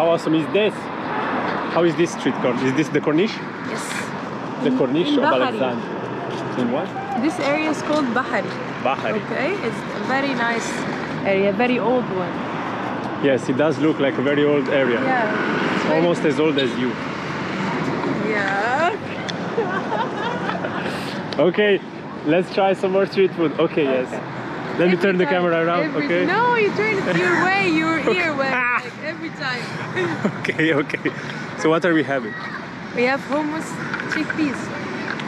How awesome is this? How is this street called? Is this the Corniche? Yes. The Corniche of Bahari. Alexandria. In what? This area is called Bahari. Bahari. Okay, it's a very nice area, very old one. Yes, it does look like a very old area. Yeah. Almost as old as you. Yeah. Okay, let's try some more street food. Okay, yes. Let me turn the camera around, okay? No, you turn it your way, your ear way, like every time. Okay, okay. So what are we having? We have hummus chickpeas.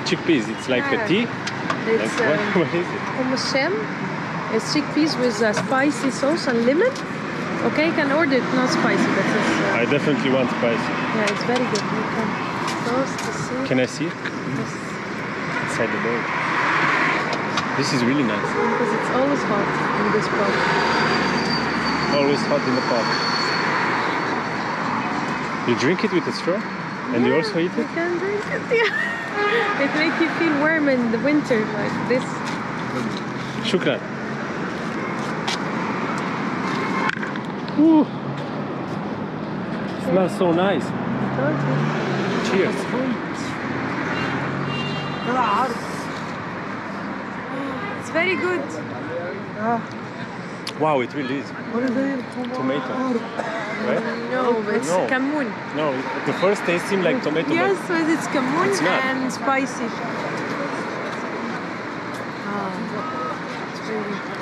Chickpeas, it's like a tea? It's Like, what is it? hummus sham. It's chickpeas with spicy sauce and lemon. Okay, you can order it not spicy, but it's... I definitely want spicy. Yeah, it's very good. You can toast the soup. Can I see it? Yes. Inside the bowl. This is really nice. Because it's always hot in this pot. Always hot in the pot. You drink it with a straw? And you also eat it? You can drink it, yeah. It makes you feel warm in the winter, like this. Shukran. Ooh. Smells so nice. Cheers. It's very good. Wow, it really is. Tomato. Right? No, it's No. kamoon. No, the first taste seemed like tomato. Yes, but it's kamoon It's not. and spicy.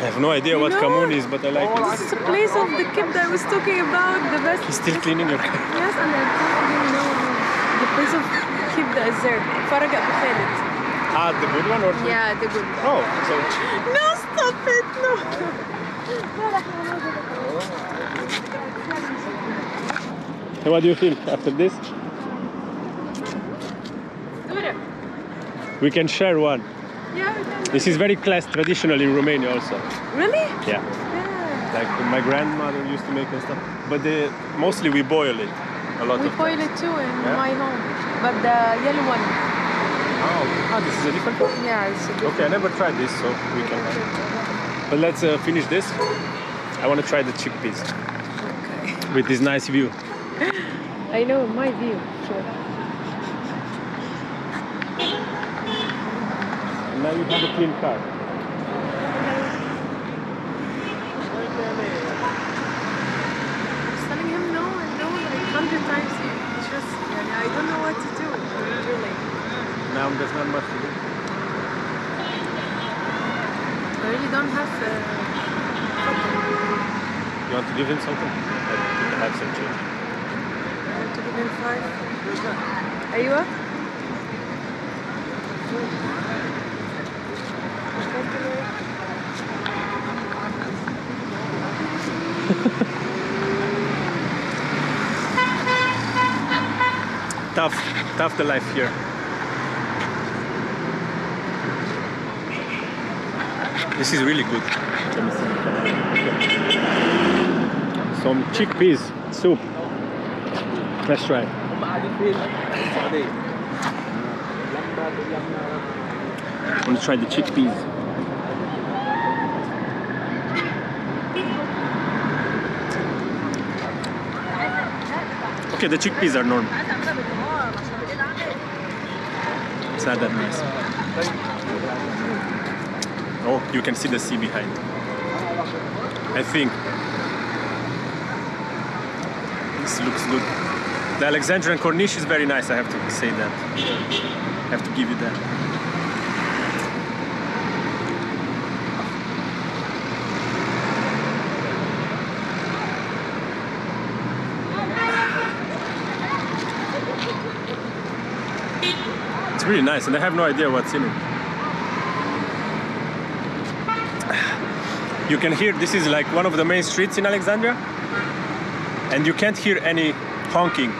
I have no idea what kamoon is, but I like it. This is a place of the kebda I was talking about. The best. He's still cleaning your car. Yes, and I didn't know. The place of kebda is there. Farag Abu Khalid. Ah, the good one or? Yeah, the good one. Oh, so No, stop it, no. what do you feel after this? We can share one. Yeah, we can. This is very class traditional in Romania also. Really? Yeah. Yeah. Like my grandmother used to make and stuff. But mostly we boil it a lot We of boil times. it too in Yeah? my home. But the yellow one. Oh, this is a different one? Yeah, it's a Okay, I never tried this, so we can. But let's finish this. I want to try the chickpeas Okay. with this nice view. I know, my view. Sure. And now you have a clean car. I'm telling him no and no like 100 times. It's just, I don't know what to do, really. Now there's not much to do. I really don't have You want to give him something? I have some change. I want to give him 5. Aywa? Tough the life here. This is really good. Some chickpeas soup. Let's try. I'm gonna try the chickpeas. Okay, the chickpeas are normal. It's not that nice. Oh, you can see the sea behind. I think this looks good. The Alexandrian Corniche is very nice, I have to say that. I have to give you that. It's really nice, and I have no idea what's in it. You can hear, this is like one of the main streets in Alexandria, and you can't hear any honking.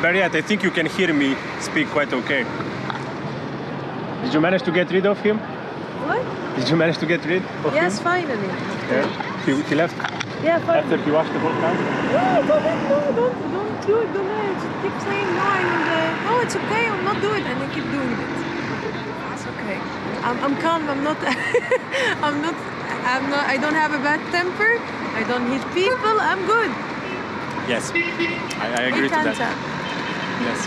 But yet, I think you can hear me speak quite okay. Did you manage to get rid of him? What? Did you manage to get rid of him? Yes, finally. Yeah? He left Yeah, finally. after he washed the whole car? No, don't do it, don't do it. Just keep saying no, no, it's okay, I'll not do it, and you keep doing it. It's okay. I'm calm, I'm not, I don't have a bad temper, I don't hit people, I'm good. Yes, I agree to that. Yes.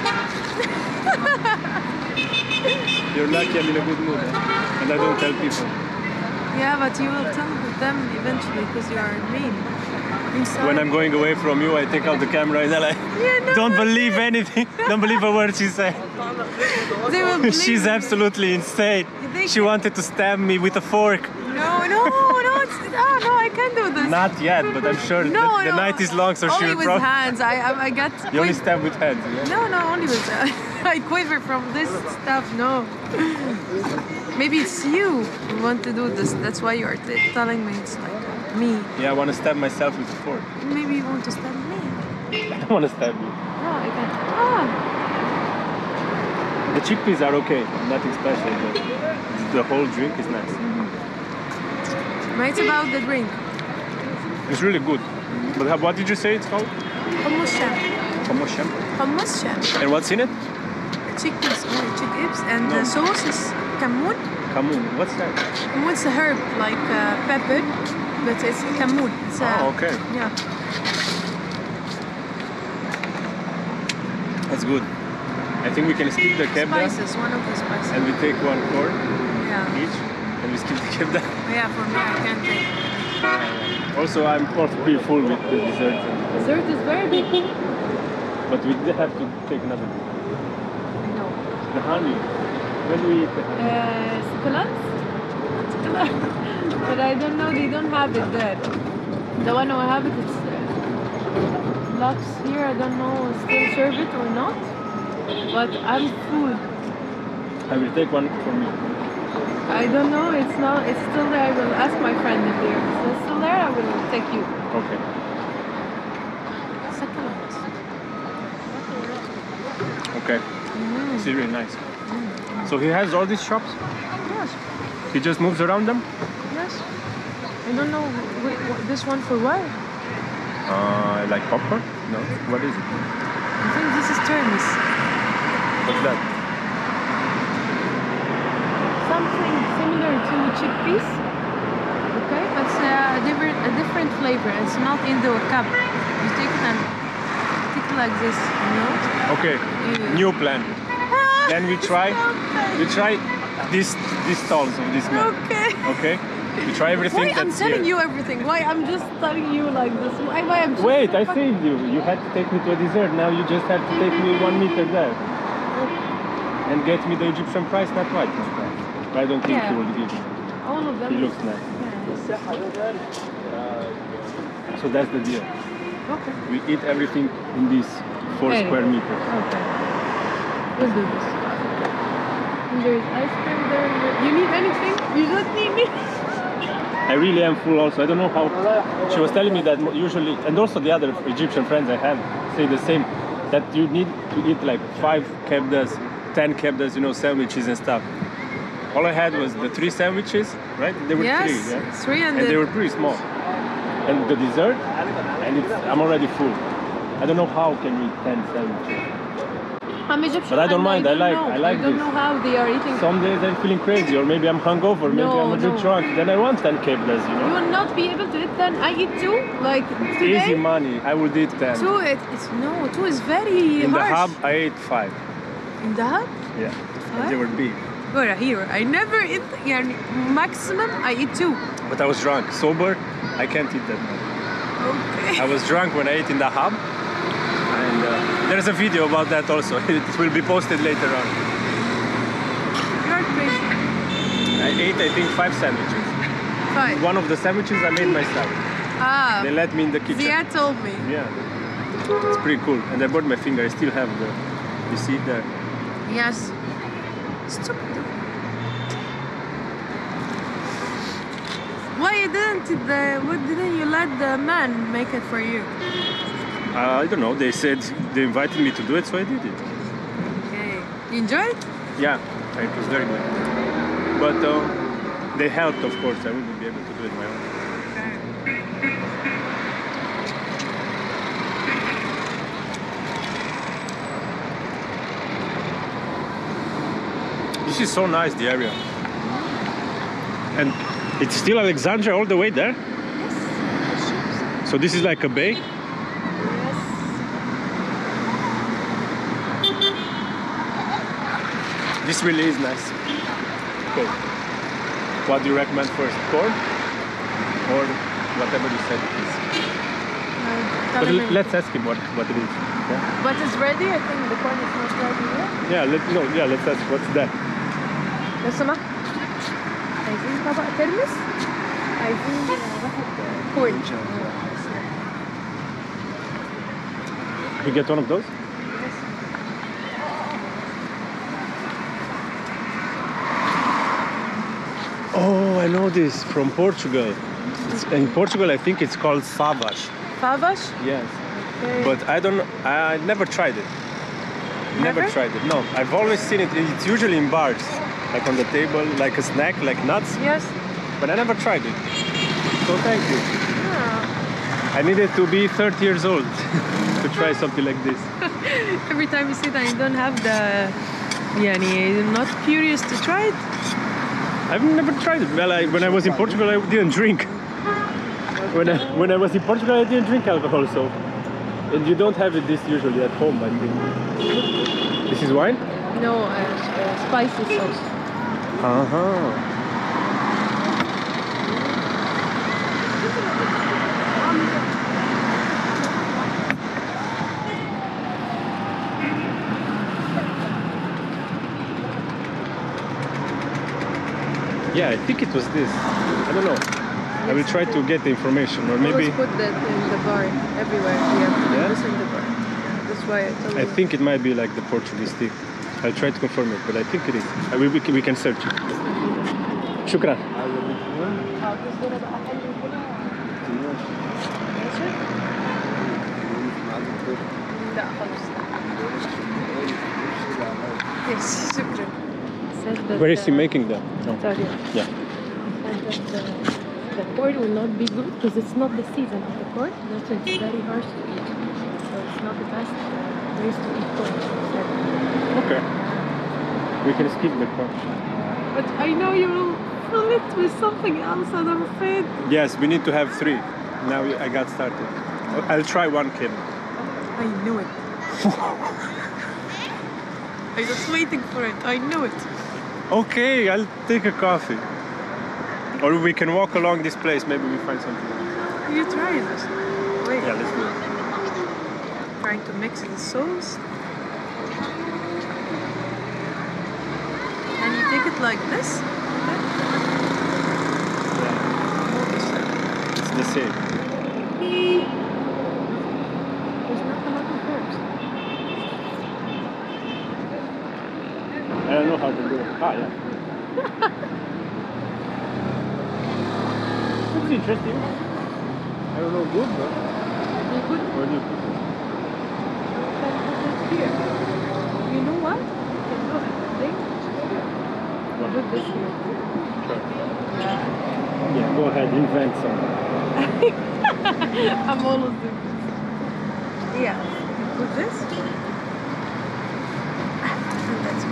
You're lucky I'm in a good mood, eh? And I don't tell people. Yeah, but you will tell them eventually because you are mean. Inside. When I'm going away from you, I take out the camera and I like, don't believe anything. Don't believe a word she said. They will believe She's me. absolutely insane. She wanted to stab me with a fork. No, no, I can't do this. Not yet, but I'm sure the night is long, so she only will with probably... hands. I got. You only stab with hands, yeah? No, only with I quiver from this stuff. No. Maybe it's you who want to do this. That's why you are telling me it's like me. Yeah, I want to stab myself with a fork. Maybe you want to stab me. I don't want to stab you. No, I can't. Ah. The chickpeas are okay, nothing special, but the whole drink is nice. It's about the drink. It's really good. But what did you say it's called? Hummus sham. Hummus sham. Hummus sham. And what's in it? Chickpeas, only chickpeas, and the sauce is kamoon. Kamoon, what's that? Kamoon is a herb like pepper, but it's kamoon. It's okay. Yeah. That's good. I think we can skip the kebda. Spices, one of the spices. And we take one corn each, and we skip the kebda. Yeah, for me I can't take. Also, I'm pretty full with the dessert. Dessert is very big. But we have to take another. No. The honey. When do we eat the honey? Chocolate. But I don't know, they don't have it there. The one who have it, it's blocks here. I don't know, still serve it or not. But I'm full. I will take one for me. I don't know, it's still there. I will ask my friend if it's still there. I will take you. Okay. Okay. It's really nice. So he has all these shops? Yes. He just moves around them? Yes. I don't know this one for what. Like popcorn? No. What is it? I think this is Turmis. What's that? Something similar to chickpeas. Okay, but it's a different flavor. It's not into a cup. You take it and take it like this, you know? Okay. New plan. Then we try these stalls of this man. Okay. Okay? We try everything Why I'm that's telling here. you everything? Why I'm just telling you like this? Why I'm just Wait, I saved you. You had to take me to a dessert. Now you just have to take me 1 meter there. And get me the Egyptian price, not white price. I don't think he will give me. All of them. He looks nice. So that's the deal. Okay. We eat everything in these 4 square meters. Okay. We'll do this. And there's ice cream there. You need anything? You don't need me. I really am full also. I don't know how. She was telling me that usually, and also the other Egyptian friends I have say the same, that you need to eat like 5 kebdas, 10 kebdas, you know, sandwiches and stuff. All I had was the 3 sandwiches, right? They were 3, yeah? 3 and they were pretty small. And the dessert, and I'm already full. I don't know how can we eat 10 sandwiches. I'm Egyptian, but I don't mind. I like I don't this. know how they are eating. Some days I'm feeling crazy, or maybe I'm hungover, maybe I'm a bit drunk. Then I want 10 kebdas, you know. You will not be able to eat 10. I eat 2, like today. Easy money. I would eat 10. 2, no, 2 is very In harsh. the hub, I ate 5. In the hub? Yeah, and they were big. Good, here. I never eat. Yeah, maximum I eat 2. But I was drunk. Sober, I can't eat that much. Okay. I was drunk when I ate in the hub. And there's a video about that also. It will be posted later on. You're crazy. I ate, I think, 5 sandwiches. 5? One of the sandwiches I made myself. Ah. They let me in the kitchen. Zia told me. Yeah. It's pretty cool. And I burned my finger. I still have the... You see it there? Yes. Stupid. Why didn't you let the man make it for you? I don't know. They said they invited me to do it, so I did it. Okay. You enjoyed it? Yeah, it was very good. But they helped, of course. I wouldn't be able to do it my own. This is so nice, the area. And it's still Alexandria all the way there? Yes. So this is like a bay? Yes. This really is nice. Okay. What do you recommend first? Corn? Or whatever you said it is? But let's ask him what it is. Yeah? But it's ready? I think the corn is not ready yet. Yeah, let's ask what's that. لو سمحت عايزين طبق ترمس عايزين واحد كورن. You get one of those? Oh, I know this from Portugal. In Portugal, I think it's called favas. Favas? Yes. Okay. But I never tried it. Never tried it. No, I've always seen it. It's usually in bars, like on the table, like a snack, like nuts. Yes. But I never tried it. So thank you. Yeah. I needed to be 30 years old to try something like this. Every time you see that you don't have the, you're not curious to try it. I've never tried it. Well, when I was in Portugal, I didn't drink. When I was in Portugal, I didn't drink alcohol, so. And you don't have it this usually at home, I think. This is wine? No, spicy sauce. Yeah, I think it was this. I don't know. I will try to get the information, or maybe. Always put that in the bar everywhere. We have to do this in the bar. That's why I told you. I think it might be like the Portuguese thing. I'll try to confirm it, but I think it is. We can search it. شكرا. لا خلاص. Yes, شكرا. Where is he making that? No. Yeah. The corn will not be good because it's not the season of the corn. That's why it's very harsh to eat. So it's not the best place to eat corn. Okay. We can skip the corn. But I know you will fill it with something else and I'm afraid. Yes, we need to have 3. Now I got started. I'll try one kebda. I knew it. I was waiting for it. I knew it. Okay, I'll take a coffee. Or we can walk along this place, maybe we find something else. You try this. Wait. Yeah, let's do it. Trying to mix the sauce. And you take it like this. Yeah. It's the same. There's not a lot of herbs. I don't know how to do it. Ah, yeah. It's interesting. I don't know, good, but. You could Where do you put it? put it here. You know what? You can do it. I think. What? Put this here. Sure. Yeah, go ahead, invent something. I'm always doing this. Yeah. You put this. And that's it.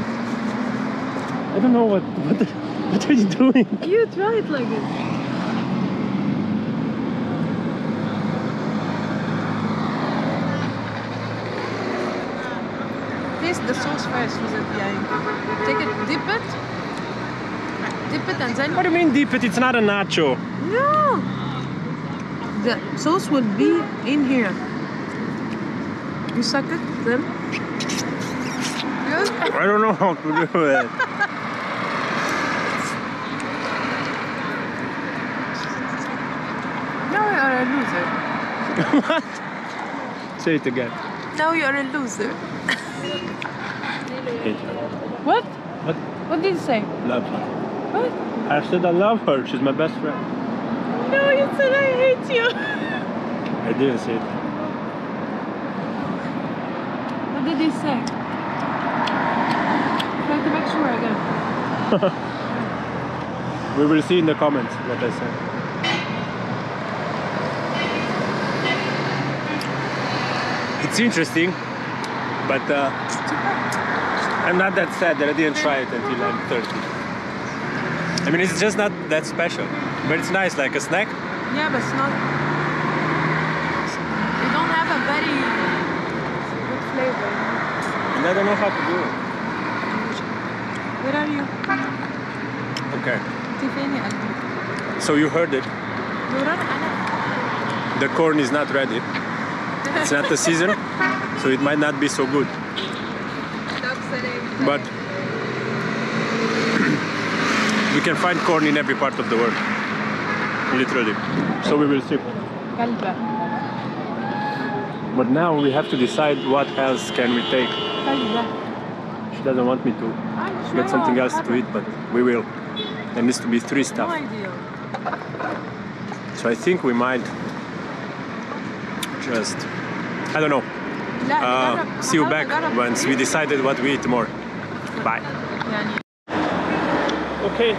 I don't know what are you doing? You try it like this. Taste the sauce first with it, take it, dip it and then... What do you mean dip it? It's not a nacho. No! The sauce will be in here. You suck it, then... Good? I don't know how to do it. Now you are a loser. What? Say it again. Now you are a loser. Hate her. What? What? What did you say? Love her. What? I said I love her. She's my best friend. No, you said I hate you. I didn't say that. What did you say? Try to make sure again. We will see in the comments what I said. It's interesting, but I'm not that sad that I didn't try it until I'm 30. I mean, it's just not that special, but it's nice, like a snack. Yeah, but it's not... You don't have a very good flavor. And I don't know how to do it. Where are you? Okay. Tiffany قلبي. So you heard it. نوران أنا. The corn is not ready. It's not the season, so it might not be so good. But we can find corn in every part of the world, literally. So we will see. كلبة. But now we have to decide what else can we take. كلبة. She doesn't want me to get something else to eat, but we will. There needs to be 3 stuff. No idea. So I think we might just, I don't know. See you back once we decided what we eat more. Bye. Okay,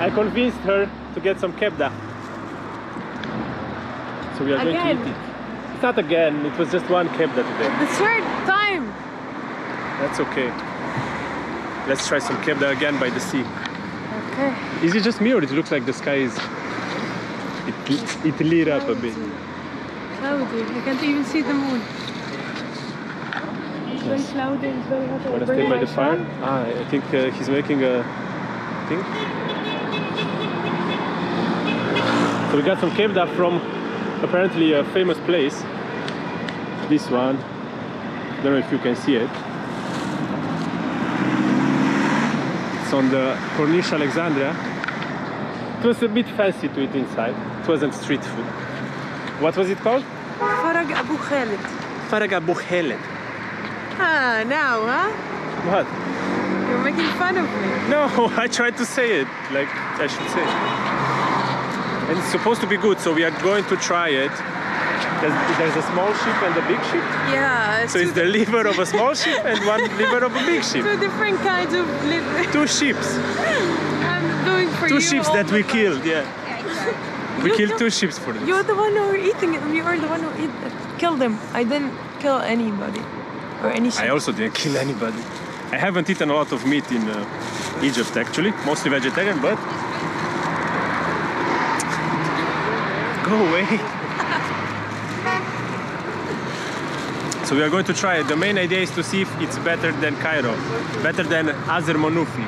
I convinced her to get some kebda. So we are going to eat it. It's not again, it was just one kebda today. The third time. That's okay. Let's try some kebda again by the sea. Okay. Is it just me or it looks like the sky is... It lit up a bit. Cloudy. I can't even see the moon. It's very cloudy, it's very hot. Want to stay by the fire? Ah, I think he's making a thing. So we got some kebda from apparently a famous place. This one. I don't know if you can see it. It's on the Corniche Alexandria. It was a bit fancy to eat inside. It wasn't street food. What was it called? فرج أبو خالد. فرج أبو خالد. Ah, now, huh? What? You're making fun of me. No, I tried to say it like I should say it. And it's supposed to be good, so we are going to try it. There's a small ship and a big ship. Yeah. So it's the liver of a small ship and one liver of a big ship. 2 different kinds of liver. 2 ships. I'm doing for 2 you. ships that we killed, yeah. We killed 2 ships for this. You're the one who are eating it. You are the one who killed them. I didn't kill anybody or any ship. I also didn't kill anybody. I haven't eaten a lot of meat in Egypt actually, mostly vegetarian, but go away. So we are going to try it. The main idea is to see if it's better than Cairo, better than Azer Monufi.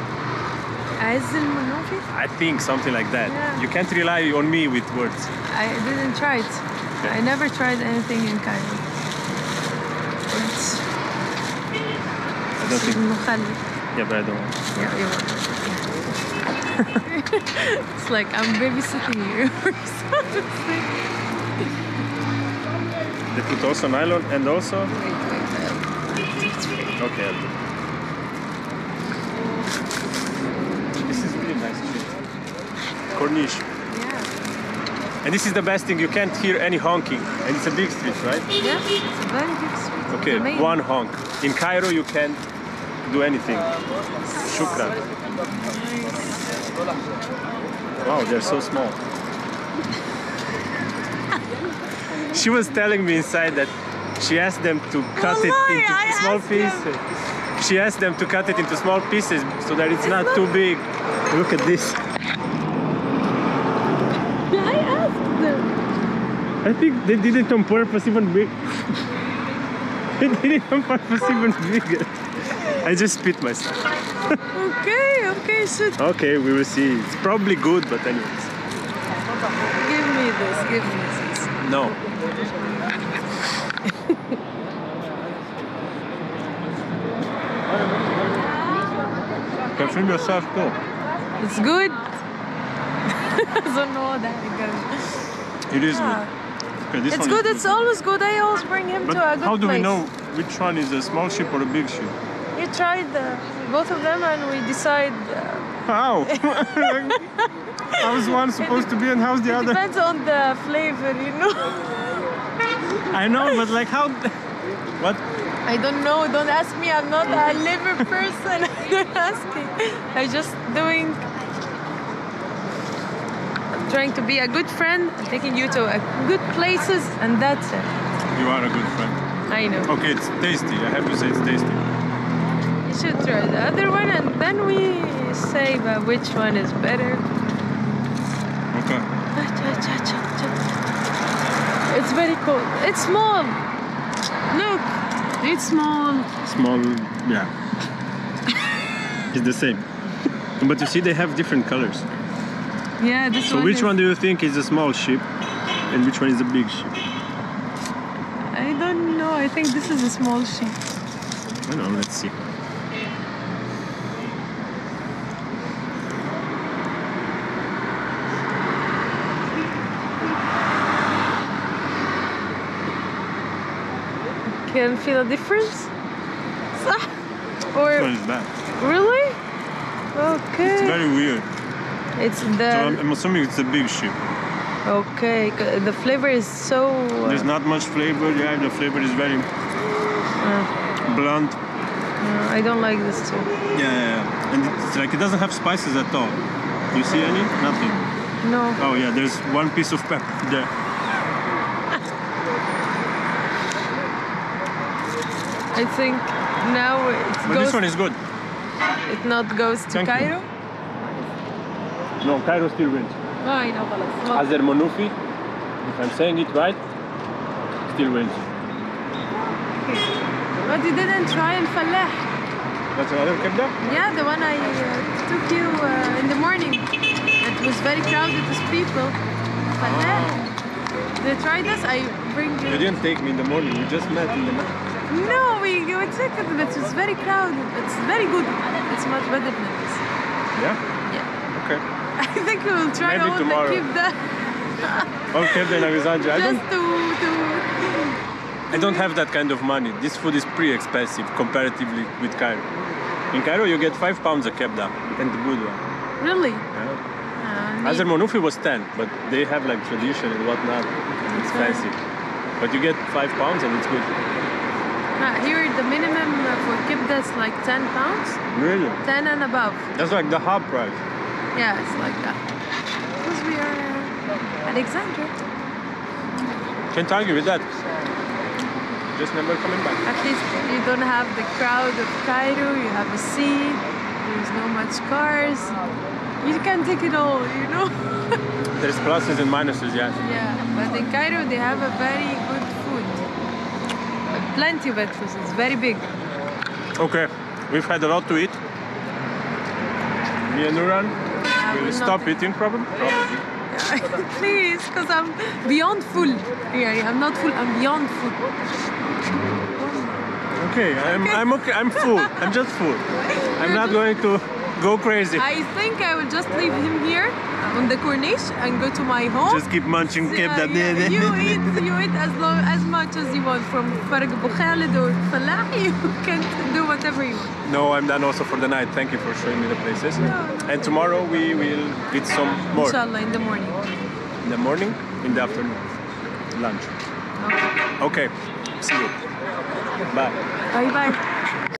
Azer Monufi? I think something like that. Yeah. You can't rely on me with words. I didn't try it. Okay. I never tried anything in Cairo. I don't think. مخلي. Yeah, but I don't want. Yeah, you want. It's like I'm babysitting you or something. They put also nylon and also. Wait, Okay. I'll do. This is really nice street. Corniche. Yeah. And this is the best thing. You can't hear any honking, and it's a big street, right? Yeah, it's a very big street. Okay, Amazing. 1 honk. In Cairo, you can't do anything. Shukran. Wow, they're so small. She was telling me inside that she asked them to cut it into small pieces. She asked them to cut it into small pieces so that it's not too big. Look at this. I asked them. I think they did it on purpose, even big. They did it on purpose, even bigger. I just spit myself. Okay, shit. Okay, we will see. It's probably good, but anyways. Give me this, give me this. No. You can film yourself too. It's good. I don't know that again. It is good. Okay, this It's one good, is it's always good. I always bring him But to a good place. how do we know which one is a small ship or a big ship? You tried both of them and we decide. How? How's one supposed to be and how's the It other? depends on the flavor, you know. I know, but like how? What? I don't know. Don't ask me. I'm not a liver person. Don't ask me. I'm just doing. I'm trying to be a good friend. I'm taking you to good places, and that's it. You are a good friend. I know. Okay, it's tasty. I have to say it's tasty. You should try the other one, and then we say which one is better. Okay. It's very cold. It's small. Look, it's small. Small, yeah. It's the same. But you see, they have different colors. Yeah, this So one which is, one do you think is a small sheep, and which one is a big sheep? I don't know. I think this is a small sheep. I don't know. Let's see. Can feel a difference? صح? Or Which one is that? really? Okay. It's very weird. It's So the I'm assuming it's a big sheep. okay. The flavor is so. There's not much flavor. Yeah, the flavor is very blunt. I don't like this too. Yeah. And it's like it doesn't have spices at all. You see any? Nothing. No. Oh yeah, there's one piece of pepper there. I think now it But goes. this one is good. It not goes to Thank you. Cairo. No, Cairo still wins. I know, خلاص. Azer Monufi, if I'm saying it right, still wins. But you didn't try الفلاح. That's another kebda? Yeah, the one I took you in the morning. It was very crowded with people. فلاح. They tried this. I bring You you. didn't take me in the morning, we just met in the night. No, we took it, but it's very crowded. It's very good. It's much better than this. Yeah? Yeah. Okay. I think we will try Maybe all tomorrow. the kebda All kebda in Alexandria. just to. I don't have that kind of money. This food is pretty expensive comparatively with Cairo. In Cairo you get 5 pounds a kebda, and the good one. Really? Yeah. Azer Monufi was 10, but they have like tradition and whatnot. It's fancy. But you get 5 pounds and it's good. Here the minimum for kebda is like 10 pounds. Really? 10 and above. That's like the hub price. Yeah, it's like that. Because we are Alexandria. Can't argue with that. Just never coming back. At least you don't have the crowd of Cairo. You have a sea. There's no much cars. You can take it all, you know? There's pluses and minuses, yes. Yeah, but in Cairo they have a very good food. Plenty of vegetables. It's very big. Okay, we've had a lot to eat. Me and Nouran will will stop not- eating probably. Please, because I'm beyond full. Here, I'm not full. I'm beyond full. Okay, I'm okay. I'm full. I'm just full. I'm not going to go crazy. I think I will just leave him here on the corniche and go to my home. Just keep munching Yeah, kebda. you eat as much as you want from Farag Abu Khalid or Falah. You can do whatever you want. No, I'm done also for the night. Thank you for showing me the places. And tomorrow we will eat some more. Inshallah, in the morning. In the morning, in the afternoon. Lunch. Okay, see you. Bye. Bye bye.